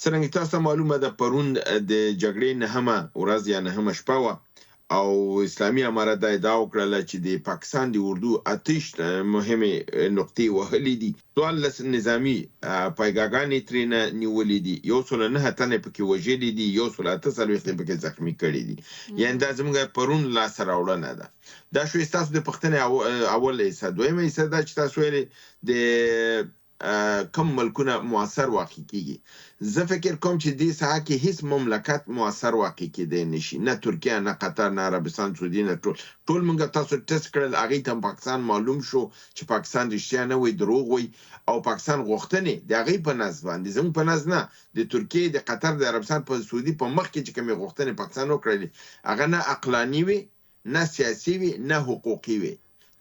څرنګه تاسو معلومه ده پرون د جګړې نهمه ورځ یا نهمه شپه وه او اسلامي امارت دا ادعا وکړله چې د پاکستان د اردو اتش مهمې نقطې وهلې دي 14 نظامي پایګاګانې ترېنه نیولې دي 109 تنې پکې وژلي دي 148 پکې زخمي کړي دي یعنې دا زموږ پرون لاسته راوړنه ده دا شوی ستاسو د پوښتنې اول حصه دویمه حصه دا چې تاسو ویلې د کم ملکونه موثر واقع کیږي زه فکر کوم چې دې ساحه کې هیڅ مملکت موثر واقع کیدی نشي نه ترکیه نه قطر نه عربستان سعودي نه ټول موږ تاسو ټیسټ کړل هغه ته پاکستان معلوم شو چې پاکستان رښتیا نه وي دروغ وي او پاکستان غوښتنې د هغه په نظ باندې زموږ په نظ نه د ترکیه د قطر د عربستان په سعودي په مخ کې چې کومې غوښتنې پاکستان وکړلې هغه نه عقلاني وي نه سیاسي وي نه حقوقي وي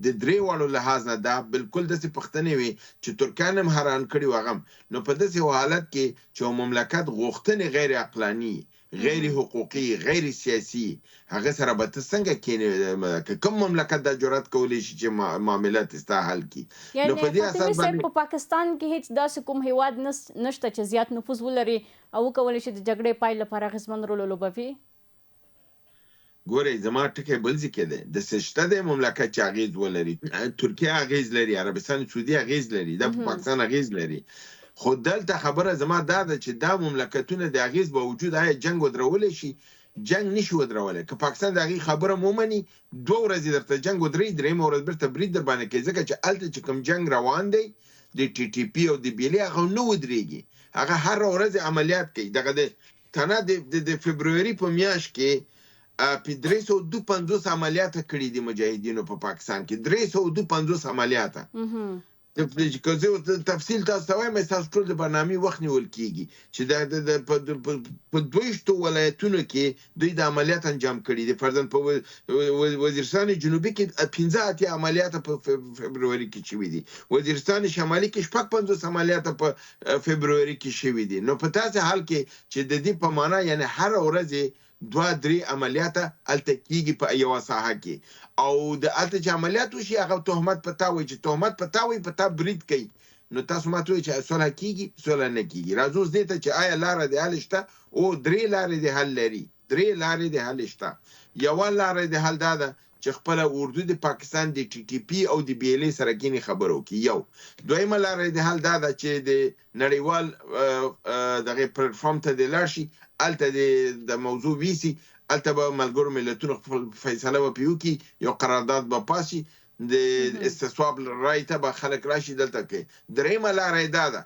د درې واړو لحاظ نه دا بالکل داسې پښتنې وي چې ترکان هم حیران کړي وغم نو په داسې حالت کې چې مملکت غوښتنې غیر عقلاني غیر حقوقي غیر سیاسي هغه سره به څنګه کېنه کوم مملکت د جرأت کولی شي چې معاملات استحال کی نو په دې اساس باندې په پاکستان کې هیڅ داسې کوم هیواد نشته چې زیات نفوذ ولري او کولی شي د جګړې پای لپاره اغېزمن رول ولوبوي ګورئ زما ټکی بل ځای کې دی د شته د مملکت چې اغېز ولري ترکیه اغېز لري عربستان سعودي اغېز لري د پاکستان اغېز لري خو دلته خبره زما دا ده چې دا مملکتونه د اغېز باوجود آیا جنگ ودرولی شي جنگ نشي ودرولی که پاکستان د هغې خبره ومني 2 ورځې درته جنگ ودرېږي درېیمه ورځ بیرته برید در باندې کوي ځکه چې هلته چې کوم جنگ روان دی د ټي ټي پي او د بیلې هغه نه ودرېږي هغه هره ورځ عملیات کوي دغه تنه د فبروري په میاشت کې په 352 عملیات کړي دي مجاهدینو په پاکستان کې 352 عملیات د تفصیل تاسو ته وایم تاسو ټول د برنامې وخت نیول کیږي چې د په 22 ولایتونو کې دوی د عملیات انجام کړي دي فرضاً په وزیرستان جنوبي کې 15 عملیات په فبروري کې شوي دي وزیرستان شمالي کې 50 عملیات په فبروري کې شوي دي نو په تاسو حال کې چې د دې په معنا یعنی هر ورځ 2-3 عملیات الته کیږي په یو ساحه کې او د الته چې عملیات وشي هغه تهمت پتاوي چې تهمت پتاوي پتا برید کوي نو تاسو ماته چې صلح کیږي صلح نه کیږي راځو دې ته چې آیا لار د حل شته او 3 لارې د حل لري 3 لارې د حل شته یو لار د حل دا ده چې خپل اردو د پاکستان د ټي ټي پی او د بیلې سره کینی خبرو کی یو دویمه لار د حل دا ده چې د نړیوال دغه پلیټفارم ته د لاشي الته د موضوع ویسي الته به ملګرو ملتونو فیصله وکړي کی یو قرارداد به پاسي د استصواب رایته به خلک راشي دلته کې دریمه لار دا ده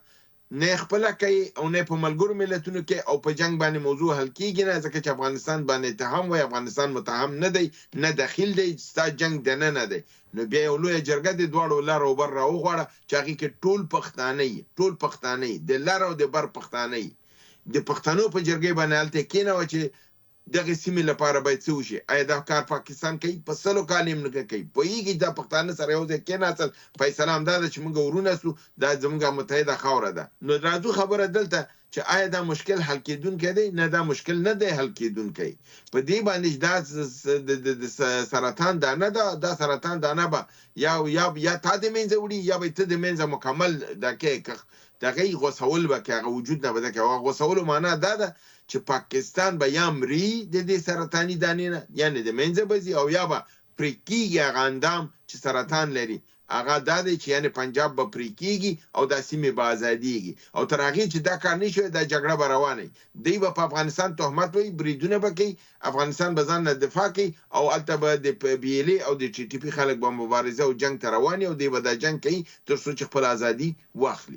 نه خپل کوي او نه په ملګرو ملتونو کې او په جنگ باندې موضوع حل کیږي نه ځکه چې افغانستان باندې اتهام وي افغانستان متهم نه دی نه داخل دی ستا جنگ دنه نه دی نو بیا یو لوی جرګه د دواړو لار او بر راوغواړه چې هغه کې ټول پښتانه د لار او د بر پښتانه د پښتنو په جرګې باندې الته کینه و چې دغه سیمې لپاره باید څه وشي آیا دا کار پاکستان کوي په سلو کالیم نه کوي په یږي د پښتانه سره یو ځای کېنه اصل فیصله هم دا چې موږ ورونه سو دا زموږ متحده خاوره ده نو راځو خبره دلته چې آیا دا مشکل حل کېدونکی دی نه دا مشکل نه دی حل کېدونکی په دې باندې دا د سرطان دانه ده دا سرطان دانه به یا تا د منځه وړي یا به ته د منځه مکمل دا کې دغه غوسول به کې هغه وجود نه بده کې هغه غوسول معنا دا ده چې پاکستان به یا مري د دې سرطاني دانې نه یعنی د منځه بزي او یا به پریکیږي هغه اندام چې سرطان لري هغه دا دی چې یعنی پنجاب به پریکیږي او د سیمې به ازاديږي او تر هغه چې دا کار نشي د جګړه به روانه دی به په افغانستان تهمت وي بریدونه وکړي افغانستان به ځان دفاع کوي او الته به د بیلې او د ټي ټي پی خلک به مبارزه او جنگ رواني او دی به د جنگ کوي تر څو چې خپل ازادي واخلي